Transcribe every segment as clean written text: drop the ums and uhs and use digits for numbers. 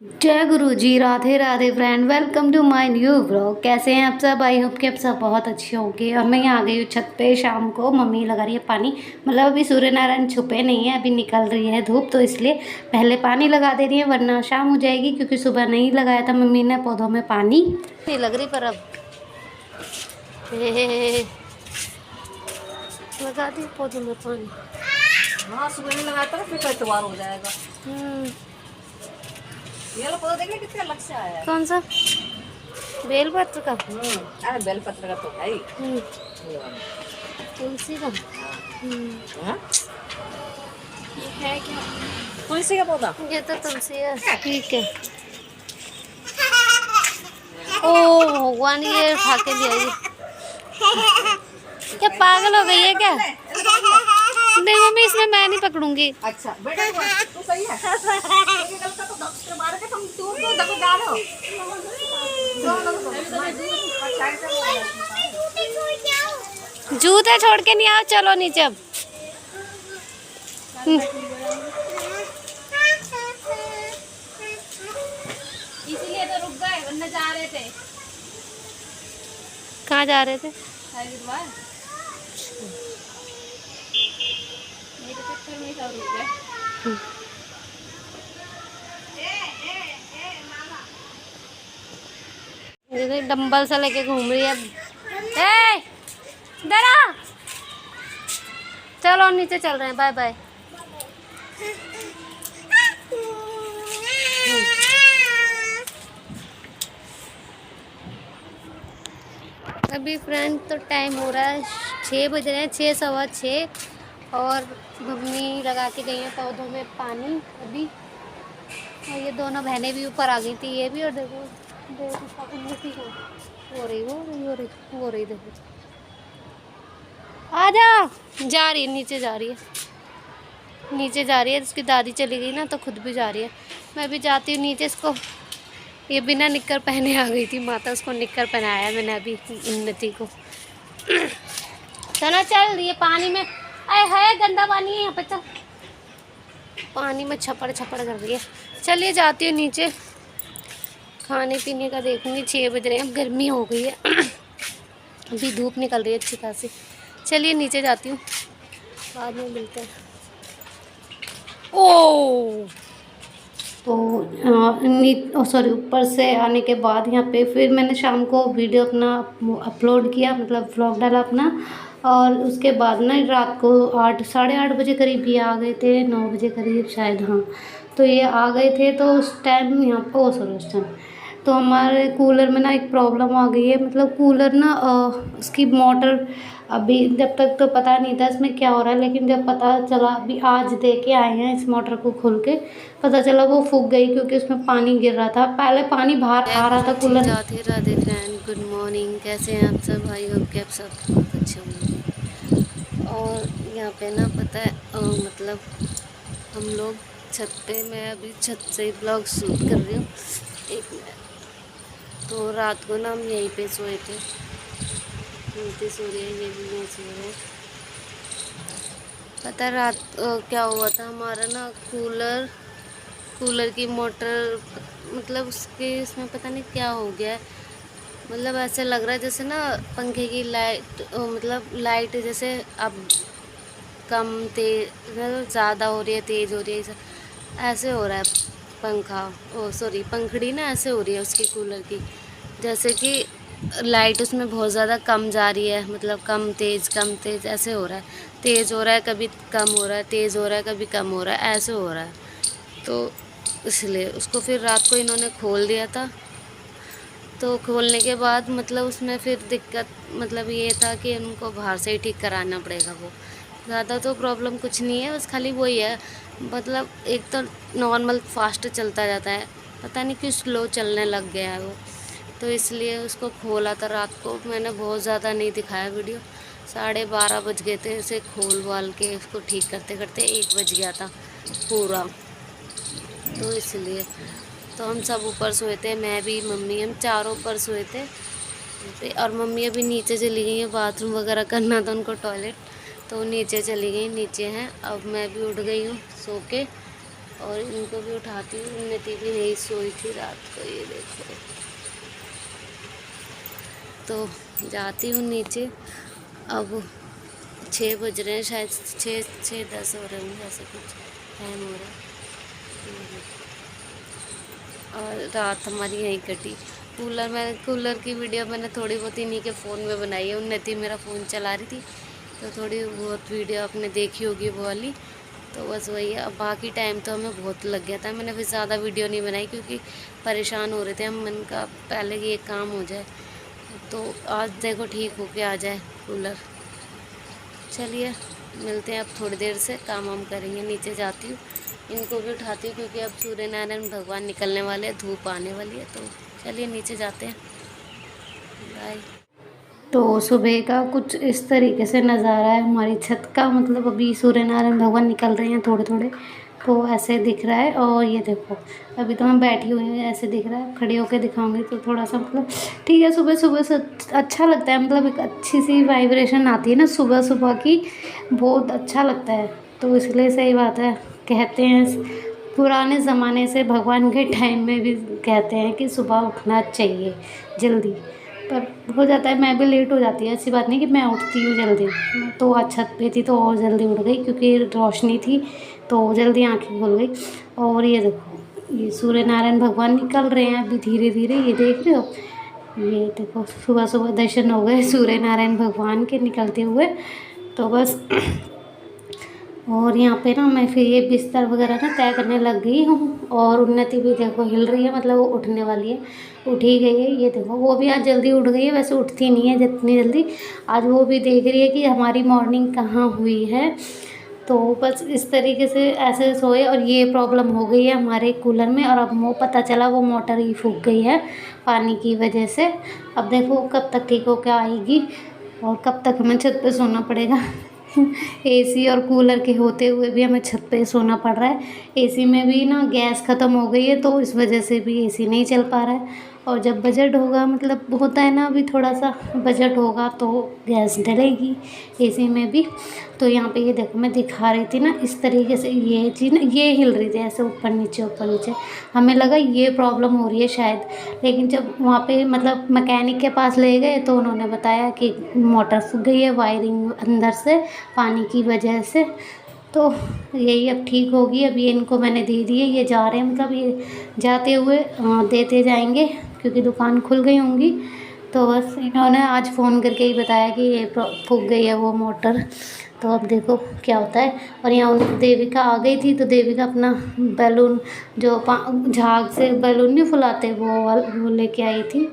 जय गुरु जी। राधे राधे friend, welcome to my new vlog. कैसे हैं आप सब? आई होप कि आप सब बहुत अच्छे होंगे। और मैं यहाँ आ गई हूँ छत पे शाम को। मम्मी लगा रही है पानी, मतलब अभी सूर्य नारायण छुपे नहीं है, अभी निकल रही है धूप, तो इसलिए पहले पानी लगा दे रही है वरना शाम हो जाएगी, क्योंकि सुबह नहीं लगाया था मम्मी ने पौधों में पानी। नहीं लग रही पर अब लगा दी पौधों में पानी। हाँ, सुबह में लगाया था फिर एतवार हो जाएगा। ये लो पौधा देखिए कितने अलग से आया है। कौन सा? बेलपत्र का? अरे बेलपत्र का तो भाई तुलसी का। ये है क्या? तुलसी का पौधा? ये तो तुलसी है। ठीक है। ओ भगवान, ये उठा के ले आई। क्या पागल हो गई है क्या? नहीं मम्मी, इसमें मैं नहीं पकड़ूंगी। अच्छा बेटा तू सही है। ये गलत तो दस के मार के तुम तो दबे जा रहे हो। जूते छोड़ के नहीं आओ, चलो नीचे अब। इसीलिए तो रुक गए, वरना जा रहे थे। कहाँ जा रहे थे? मेरे चक्कर में सब रुक गए। ये डंबल सा लेके घूम रही है। ए, इधर आ। चलो नीचे चल रहे हैं, बाय बाय। अभी फ्रेंड तो टाइम हो रहा है 6 बज रहे हैं, 6 सवा 6। और मम्मी लगा के गई है पौधों में पानी अभी। और ये दोनों बहनें भी ऊपर आ गई थी, ये भी। और देखो उन्नति हो रही देखो। आ जा। जा रही है, नीचे जा रही है, नीचे जा रही है। उसकी दादी चली गई ना, तो खुद भी जा रही है। मैं भी जाती हूँ नीचे। इसको ये बिना निक्कर पहने आ गई थी माता, उसको निक्कर पहनाया मैंने अभी उन्नति को। चलो चल, ये पानी में आए है, गंदा पानी है यहाँ पे। चल, पानी में छपड़ छपड़ कर रही है। चलिए जाती हूँ नीचे, खाने पीने का देखूँगी। 6 बज रहे हैं, अब गर्मी हो गई है। अभी धूप निकल रही है अच्छी खासी। चलिए नीचे जाती हूँ, बाद में मिलते हैं। ओ तो सॉरी, ऊपर से आने के बाद यहाँ पे फिर मैंने शाम को वीडियो अपना अपलोड किया, मतलब व्लॉग डाला अपना। और उसके बाद ना रात को 8 साढ़े 8 बजे करीब ये आ गए थे, 9 बजे करीब शायद, हाँ। तो ये आ गए थे, तो उस टाइम यहाँ पर उस टाइम तो हमारे कूलर में ना एक प्रॉब्लम आ गई है। मतलब कूलर ना उसकी मोटर, अभी जब तक तो पता नहीं था इसमें क्या हो रहा है, लेकिन जब पता चला, अभी आज दे के आए हैं इस मोटर को खोल के, पता चला वो फूक गई, क्योंकि उसमें पानी गिर रहा था। पहले पानी बाहर आ रहा था कूलर। राधे राधे फ्रेंड, गुड मॉर्निंग। कैसे हैं आप सब? आई होप कि आप सब बहुत अच्छे होंगे। और यहाँ पे ना पता है मतलब हम लोग छत पे, मैं अभी छत से ब्लॉग शूट कर रही हूँ। एक मिनट। तो रात को ना हम यहीं पे सोए थे, नीचे सो रहे हैं, ये भी नहीं सो रहे। पता है रात क्या हुआ था हमारा ना, कूलर की मोटर, मतलब उसके इसमें पता नहीं क्या हो गया है। मतलब ऐसे लग रहा है जैसे ना पंखे की लाइट, मतलब लाइट जैसे अब कम तेज, मतलब ज़्यादा हो रही है, तेज़ हो रही है, ऐसे हो रहा है। पंखा, ओ सॉरी, पंखड़ी ना ऐसे हो रही है उसकी कूलर की, जैसे कि लाइट उसमें बहुत ज़्यादा कम जा रही है, मतलब कम तेज़ ऐसे हो रहा है। तेज़ हो रहा है, कभी कम हो रहा है, तेज़ हो रहा है, कभी कम हो रहा है, ऐसे हो रहा है। तो इसलिए उसको फिर रात को इन्होंने खोल दिया था। तो खोलने के बाद मतलब उसमें फिर दिक्कत, मतलब ये था कि उनको बाहर से ही ठीक कराना पड़ेगा। वो ज़्यादा तो प्रॉब्लम कुछ नहीं है, बस खाली वही है, मतलब एक तो नॉर्मल फास्ट चलता जाता है, पता नहीं क्यों स्लो चलने लग गया है वो। तो इसलिए उसको खोला था रात को। मैंने बहुत ज़्यादा नहीं दिखाया वीडियो, 12:30 बज गए थे इसे खोल वाल के, उसको ठीक करते करते 1 बज गया था पूरा। तो इसलिए तो हम सब ऊपर सोए थे, मैं भी, मम्मी, हम चारों ऊपर सोए थे। और मम्मी अभी नीचे चली गई हैं, बाथरूम वगैरह करना था उनको, टॉयलेट, तो नीचे चली गई, नीचे हैं। अब मैं भी उठ गई हूँ सो के। और इनको भी उठाती हूँ। उन्नति भी यही सोई थी रात को, ये देखो। तो जाती हूँ नीचे। अब 6 बज रहे हैं, शायद 6:10 हो रहे होंगे, ऐसे कुछ टाइम हो रहा है। और रात हमारी यहीं कटी। कूलर की वीडियो मैंने थोड़ी बहुत इन्हीं के फ़ोन में बनाई है। उन्नति मेरा फ़ोन चला रही थी तो थोड़ी बहुत वीडियो आपने देखी होगी वो वाली, तो बस वही है। अब बाकी टाइम तो हमें बहुत लग गया था, मैंने फिर ज़्यादा वीडियो नहीं बनाई क्योंकि परेशान हो रहे थे हम। मन का पहले कि ये काम हो जाए, तो आज देखो ठीक हो के आ जाए कूलर। चलिए मिलते हैं अब थोड़ी देर से, काम वाम करेंगे। नीचे जाती हूँ, इनको भी उठाती हूँ क्योंकि अब सूर्य नारायण भगवान निकलने वाले हैं, धूप आने वाली है। तो चलिए नीचे जाते हैं, बाय। तो सुबह का कुछ इस तरीके से नज़ारा है हमारी छत का। मतलब अभी सूर्य नारायण भगवान निकल रहे हैं थोड़े थोड़े, तो ऐसे दिख रहा है। और ये देखो अभी तो मैं बैठी हुई हूँ, ऐसे दिख रहा है। खड़ी होकर दिखाऊंगी तो थोड़ा सा मतलब ठीक है। सुबह सुबह से अच्छा लगता है, मतलब एक अच्छी सी वाइब्रेशन आती है ना सुबह सुबह की, बहुत अच्छा लगता है। तो इसलिए सही बात है, कहते हैं पुराने ज़माने से, भगवान के टाइम में भी कहते हैं कि सुबह उठना चाहिए जल्दी। पर हो जाता है, मैं भी लेट हो जाती है, ऐसी बात नहीं कि मैं उठती हूँ जल्दी। तो आज छत पे थी तो और जल्दी उठ गई क्योंकि रोशनी थी, तो जल्दी आंखें खुल गई। और ये देखो ये सूर्य नारायण भगवान निकल रहे हैं अभी धीरे धीरे, ये देख रहे हो। ये देखो सुबह सुबह दर्शन हो गए सूर्य नारायण भगवान के निकलते हुए। तो बस और यहाँ पे ना मैं फिर ये बिस्तर वगैरह ना तय करने लग गई हूँ। और उन्नति भी देखो हिल रही है, मतलब वो उठने वाली है, उठ ही गई है। ये देखो वो भी आज जल्दी उठ गई है, वैसे उठती नहीं है जितनी जल्दी। आज वो भी देख रही है कि हमारी मॉर्निंग कहाँ हुई है। तो बस इस तरीके से ऐसे सोए। और ये प्रॉब्लम हो गई है हमारे कूलर में, और अब वो पता चला वो मोटर ही फूक गई है पानी की वजह से। अब देखो कब तक ठीक होकर आएगी और कब तक हमें छत पे सोना पड़ेगा। एसी और कूलर के होते हुए भी हमें छत पे सोना पड़ रहा है। एसी में भी ना गैस ख़त्म हो गई है, तो इस वजह से भी एसी नहीं चल पा रहा है। और जब बजट होगा, मतलब होता है ना अभी थोड़ा सा बजट होगा तो गैस डलेगी एसी में भी। तो यहाँ पे ये देखो मैं दिखा रही थी ना इस तरीके से, ये चीज़ ना ये हिल रही थी ऐसे ऊपर नीचे। हमें लगा ये प्रॉब्लम हो रही है शायद, लेकिन जब वहाँ पे मतलब मैकेनिक के पास ले गए तो उन्होंने बताया कि मोटर फूक गई है वायरिंग अंदर से पानी की वजह से। तो यही अब ठीक होगी। अब ये इनको मैंने दे दिए, ये जा रहे हैं, मतलब ये जाते हुए देते जाएंगे क्योंकि दुकान खुल गई होंगी। तो बस इन्होंने आज फ़ोन करके ही बताया कि ये फूक गई है वो मोटर। तो अब देखो क्या होता है। और यहाँ देविका आ गई थी, तो देविका अपना बैलून जो झाग से बैलून नहीं फुलाते वो लेके आई थी।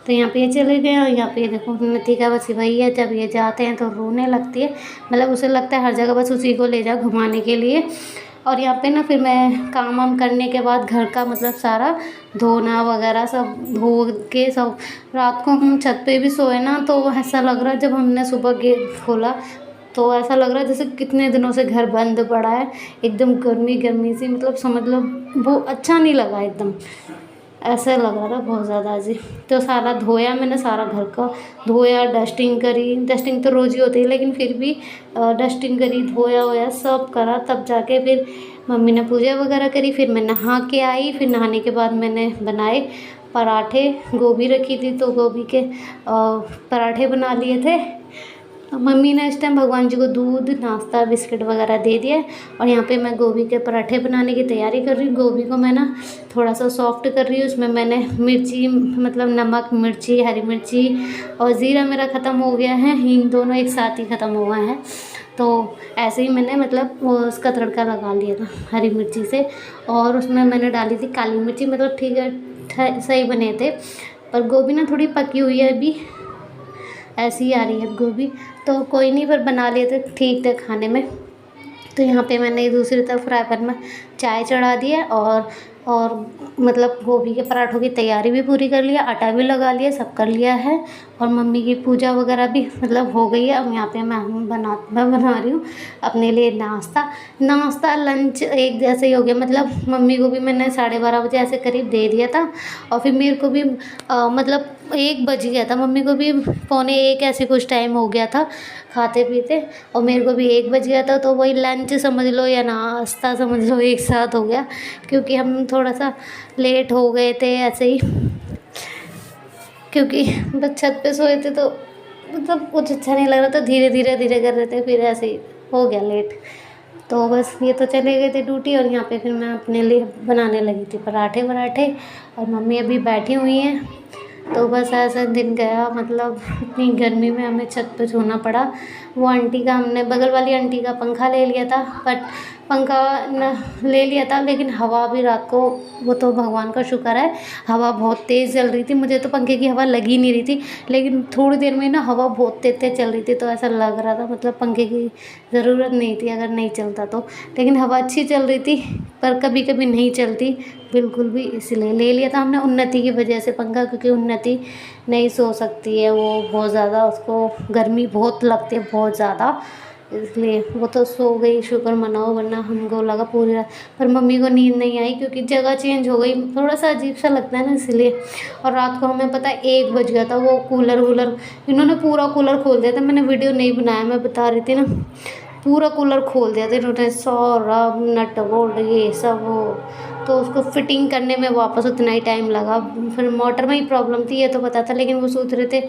तो यहाँ पे ये चले गए। और यहाँ पे देखो उन्नति का बस वही है, जब ये जाते हैं तो रोने लगती है, मतलब उसे लगता है हर जगह बस उसी को ले जाओ घुमाने के लिए। और यहाँ पे ना फिर मैं काम वाम करने के बाद घर का मतलब सारा धोना वगैरह सब धो के सब, रात को हम छत पे भी सोए ना तो ऐसा लग रहा है, जब हमने सुबह गेट खोला तो ऐसा लग रहा है जैसे कितने दिनों से घर बंद पड़ा है, एकदम गर्मी गर्मी सी, मतलब समझ लो वो अच्छा नहीं लगा, एकदम ऐसे लग रहा था बहुत ज़्यादा जी। तो सारा धोया मैंने, सारा घर का धोया, डस्टिंग करी। डस्टिंग तो रोज़ ही होती है लेकिन फिर भी डस्टिंग करी, धोया वोया सब करा। तब जाके फिर मम्मी ने पूजा वगैरह करी। फिर मैं नहा के आई। फिर नहाने के बाद मैंने बनाए पराठे, गोभी रखी थी तो गोभी के पराठे बना लिए थे। मम्मी ने इस टाइम भगवान जी को दूध नाश्ता बिस्किट वगैरह दे दिया। और यहाँ पे मैं गोभी के पराठे बनाने की तैयारी कर रही हूँ। गोभी को मैं ना थोड़ा सा सॉफ्ट कर रही हूँ। उसमें मैंने मिर्ची, मतलब नमक, मिर्ची, हरी मिर्ची और ज़ीरा मेरा ख़त्म हो गया है, हींग दोनों एक साथ ही ख़त्म हुआ है। तो ऐसे ही मैंने मतलब वो उसका तड़का लगा लिया था हरी मिर्ची से। और उसमें मैंने डाली थी काली मिर्ची, मतलब ठीक है सही बने थे। पर गोभी ना थोड़ी पकी हुई है अभी, ऐसी ही आ रही है गोभी। तो कोई नहीं, फिर बना लिए थे, ठीक थे खाने में। तो यहाँ पे मैंने दूसरी तरफ फ्राई पैन में चाय चढ़ा दी है और और मतलब गोभी के पराठों की तैयारी भी पूरी कर लिया, आटा भी लगा लिया, सब कर लिया है। और मम्मी की पूजा वगैरह भी मतलब हो गई है। अब यहाँ पे मैं बना रही हूँ अपने लिए नाश्ता लंच एक जैसे ही हो गया। मतलब मम्मी को भी मैंने 12:30 बजे ऐसे करीब दे दिया था, और फिर मेरे को भी मतलब 1 बज गया था, मम्मी को भी 12:45 ऐसे कुछ टाइम हो गया था खाते पीते, और मेरे को भी 1 बज गया था। तो वही लंच समझ लो या नाश्ता समझ लो एक साथ हो गया, क्योंकि हम थोड़ा सा लेट हो गए थे ऐसे ही, क्योंकि बस छत पे सोए थे तो मतलब कुछ अच्छा नहीं लग रहा था, धीरे कर रहे थे, फिर ऐसे ही हो गया लेट। तो बस ये तो चले गए थे ड्यूटी, और यहाँ पे फिर मैं अपने लिए बनाने लगी थी पराठे वराठे, और मम्मी अभी बैठी हुई हैं। तो बस ऐसा दिन गया, मतलब इतनी गर्मी में हमें छत पे सोना पड़ा। वो आंटी का हमने बगल वाली आंटी का पंखा ले लिया था, बट पंखा न ले लिया था, लेकिन हवा भी रात को, वो तो भगवान का शुक्र है, हवा बहुत तेज़ चल रही थी। मुझे तो पंखे की हवा लगी नहीं रही थी, लेकिन थोड़ी देर में ना हवा बहुत तेज़ चल रही थी, तो ऐसा लग रहा था मतलब पंखे की ज़रूरत नहीं थी अगर नहीं चलता तो। लेकिन हवा अच्छी चल रही थी, पर कभी कभी नहीं चलती बिल्कुल भी, इसलिए ले लिया था हमने उन्नति की वजह से पंखा, क्योंकि उन्नति नहीं सो सकती है, वो बहुत ज़्यादा, उसको गर्मी बहुत लगती है, बहुत ज़्यादा, इसलिए वो तो सो गई, शुक्र मनाओ, वरना हमको लगा पूरी रात। पर मम्मी को नींद नहीं आई, क्योंकि जगह चेंज हो गई, थोड़ा सा अजीब सा लगता है ना, इसलिए। और रात को हमें पता है 1 बज गया था, वो कूलर वूलर इन्होंने पूरा कूलर खोल दिया था। मैंने वीडियो नहीं बनाया, मैं बता रही थी ना, पूरा कूलर खोल दिया था इन्होंने, सारा नट बोल्ट ये सब वो, तो उसको फिटिंग करने में वापस उतना ही टाइम लगा। फिर मोटर में ही प्रॉब्लम थी, ये तो पता था, लेकिन वो सोच रहे थे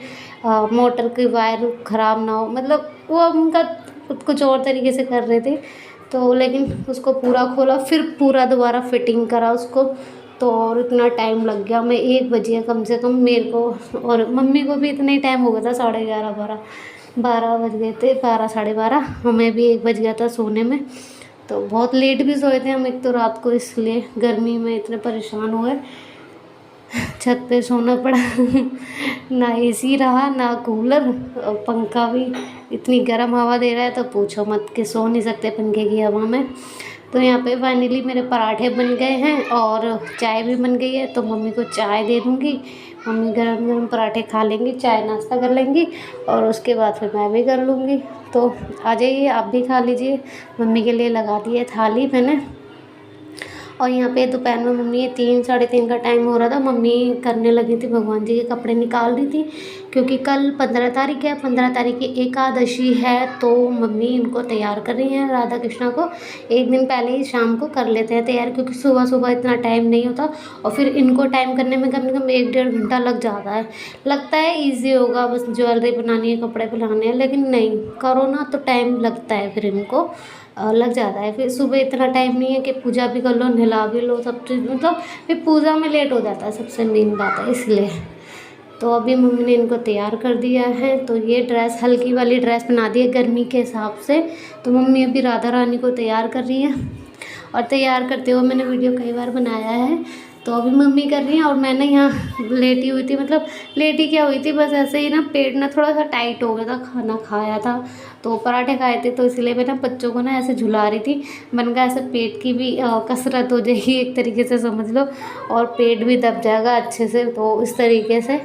मोटर की वायर ख़राब ना हो, मतलब वो उनका कुछ और तरीके से कर रहे थे। तो लेकिन उसको पूरा खोला, फिर पूरा दोबारा फिटिंग करा उसको, तो और इतना टाइम लग गया। मैं 1 बजे कम से कम मेरे को, और मम्मी को भी इतना ही टाइम हो गया था, 11:30 12 बज गए थे, 12 12:30, हमें भी 1 बज गया था सोने में। तो बहुत लेट भी सोए थे हम एक तो रात को, इसलिए गर्मी में इतने परेशान हुए, छत पे सोना पड़ा। ना एसी रहा ना कूलर, और पंखा भी इतनी गर्म हवा दे रहा है तो पूछो मत, कि सो नहीं सकते पंखे की हवा में। तो यहाँ पे फाइनली मेरे पराठे बन गए हैं, और चाय भी बन गई है, तो मम्मी को चाय दे दूँगी। मम्मी गरम गरम पराठे खा लेंगी, चाय नाश्ता कर लेंगी, और उसके बाद फिर मैं भी कर लूँगी। तो आ जाइए, आप भी खा लीजिए। मम्मी के लिए लगा दी है थाली मैंने। और यहाँ पे दोपहर में मम्मी 3 साढ़े 3 का टाइम हो रहा था, मम्मी करने लगी थी, भगवान जी के कपड़े निकाल रही थी, क्योंकि कल 15 तारीख है, 15 तारीख की एकादशी है, तो मम्मी इनको तैयार कर रही हैं। राधा कृष्णा को एक दिन पहले ही शाम को कर लेते हैं तैयार, क्योंकि सुबह सुबह इतना टाइम नहीं होता, और फिर इनको टाइम करने में कम से कम 1 डेढ़ घंटा लग जाता है। लगता है ईजी होगा, बस ज्वेलरी बनानी है, कपड़े बनाने हैं, लेकिन नहीं, करो ना तो टाइम लगता है, फिर इनको लग जाता है। फिर सुबह इतना टाइम नहीं है कि पूजा भी कर लो, नहला भी लो, सब चीज़, मतलब फिर पूजा में लेट हो जाता है, सबसे मेन बात है, इसलिए। तो अभी मम्मी ने इनको तैयार कर दिया है। तो ये ड्रेस, हल्की वाली ड्रेस बना दी है गर्मी के हिसाब से। तो मम्मी अभी राधा रानी को तैयार कर रही है, और तैयार करते हुए मैंने वीडियो कई बार बनाया है। तो अभी मम्मी कर रही हैं, और मैंने यहाँ लेटी हुई थी, मतलब लेटी क्या हुई थी, बस ऐसे ही ना पेट ना थोड़ा सा टाइट हो गया था, खाना खाया था, तो पराठे खाए थे, तो इसलिए मैं ना बच्चों को ना ऐसे झुला रही थी। मैंने कहा ऐसे पेट की भी कसरत हो जाएगी एक तरीके से, समझ लो, और पेट भी दब जाएगा अच्छे से। तो इस तरीके से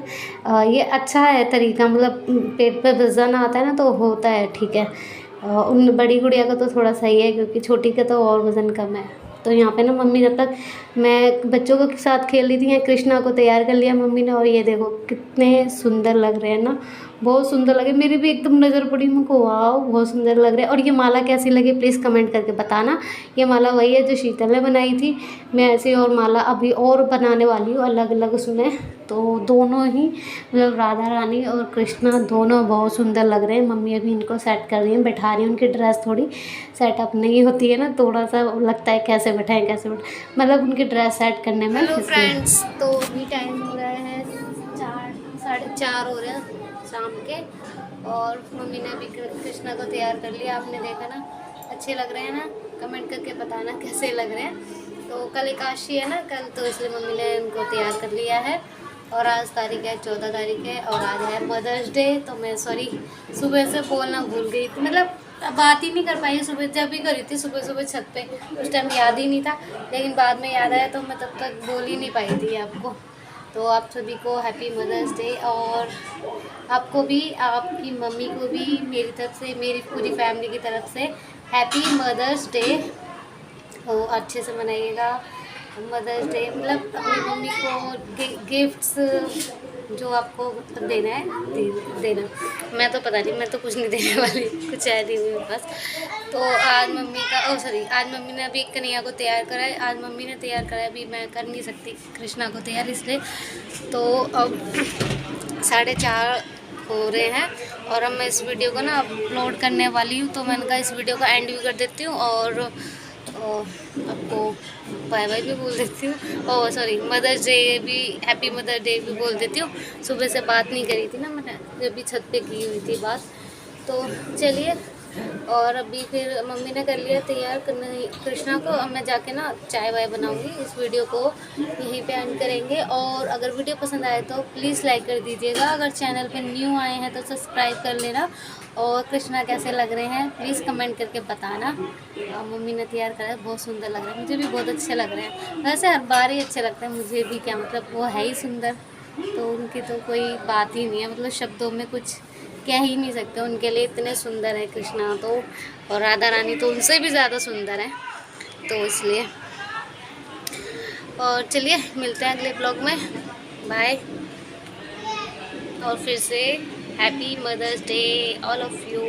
ये अच्छा है तरीका, मतलब पेट पे वज़न आता है ना, तो होता है, ठीक है। उन बड़ी गुड़िया का तो थोड़ा सही है, क्योंकि छोटी का तो और वज़न कम है। तो यहाँ पे ना मम्मी, जब तक मैं बच्चों के साथ खेल रही थी, यहाँ कृष्णा को तैयार कर लिया मम्मी ने, और ये देखो कितने सुंदर लग रहे हैं ना, बहुत सुंदर लगे, मेरी भी एकदम नज़र पड़ी, मुझको वाह बहुत सुंदर लग रहा है। और ये माला कैसी लगी प्लीज़ कमेंट करके बताना। ये माला वही है जो शीतल ने बनाई थी, मैं ऐसी और माला अभी और बनाने वाली हूँ अलग अलग उसमें। तो दोनों ही, मतलब राधा रानी और कृष्णा दोनों बहुत सुंदर लग रहे हैं। मम्मी अभी इनको सेट कर रही हैं, बैठा रही हैं, उनकी ड्रेस थोड़ी सेटअप नहीं होती है ना, थोड़ा सा लगता है कैसे बैठाएं कैसे बैठाएं, मतलब उनकी ड्रेस सेट करने में। हेलो फ्रेंड्स, तो अभी टाइम हो रहा है 4 4:30 हो रहे हैं शाम के, और मम्मी ने अभी कृष्णा को तैयार कर लिया। आपने देखा ना, अच्छे लग रहे हैं ना, कमेंट करके बताना कैसे लग रहे हैं। तो कल एकादशी है ना कल, तो इसलिए मम्मी ने उनको तैयार कर लिया है। और आज तारीख है 14 तारीख है, और आज है मदर्स डे। तो मैं सॉरी सुबह से बोलना भूल गई थी, मतलब बात ही नहीं कर पाई सुबह, जब भी करी थी सुबह सुबह छत पे, उस टाइम याद ही नहीं था, लेकिन बाद में याद आया तो मैं तब तक बोल ही नहीं पाई थी आपको। तो आप सभी को हैप्पी मदर्स डे, और आपको भी, आपकी मम्मी को भी मेरी तरफ से, मेरी पूरी फैमिली की तरफ से हैप्पी मदर्स डे। तो अच्छे से मनाइएगा मदर्स डे, मतलब अपनी मम्मी को गिफ्ट्स जो आपको मतलब देना है देना। मैं तो पता नहीं, मैं तो कुछ नहीं देने वाली, कुछ है नहीं मेरे पास। तो आज मम्मी का, ओ सॉरी, आज मम्मी ने अभी कन्हैया को तैयार करा है, आज मम्मी ने तैयार करा है, अभी मैं कर नहीं सकती कृष्णा को तैयार, इसलिए। तो अब 4:30 हो रहे हैं और अब मैं इस वीडियो को ना अपलोड करने वाली हूँ, तो मैंने कहा इस वीडियो का एंड भी कर देती हूँ और आपको बाय बाय भी बोल देती हूँ, और सॉरी मदर्स डे भी, हैप्पी मदर डे भी बोल देती हूँ। सुबह से बात नहीं करी थी ना मैंने, जब भी छत पे की हुई थी बात। तो चलिए, और अभी फिर मम्मी ने कर लिया तैयार करने कृष्णा को, अब मैं जाके ना चाय वाय बनाऊंगी। इस वीडियो को यहीं पे एंड करेंगे, और अगर वीडियो पसंद आए तो प्लीज़ लाइक कर दीजिएगा, अगर चैनल पे न्यू आए हैं तो सब्सक्राइब कर लेना, और कृष्णा कैसे लग रहे हैं प्लीज़ कमेंट करके बताना। मम्मी ने तैयार करा है, बहुत सुंदर लग रहा है, मुझे भी बहुत अच्छे लग रहे हैं, वैसे हर बार ही अच्छे लगते हैं मुझे भी, क्या मतलब वो है ही सुंदर, तो उनकी तो कोई बात ही नहीं है, मतलब शब्दों में कुछ कह ही नहीं सकते, उनके लिए इतने सुंदर है कृष्णा तो, और राधा रानी तो उनसे भी ज़्यादा सुंदर है, तो इसलिए। और चलिए मिलते हैं अगले ब्लॉग में, बाय, और फिर से happy Mother's Day all of you.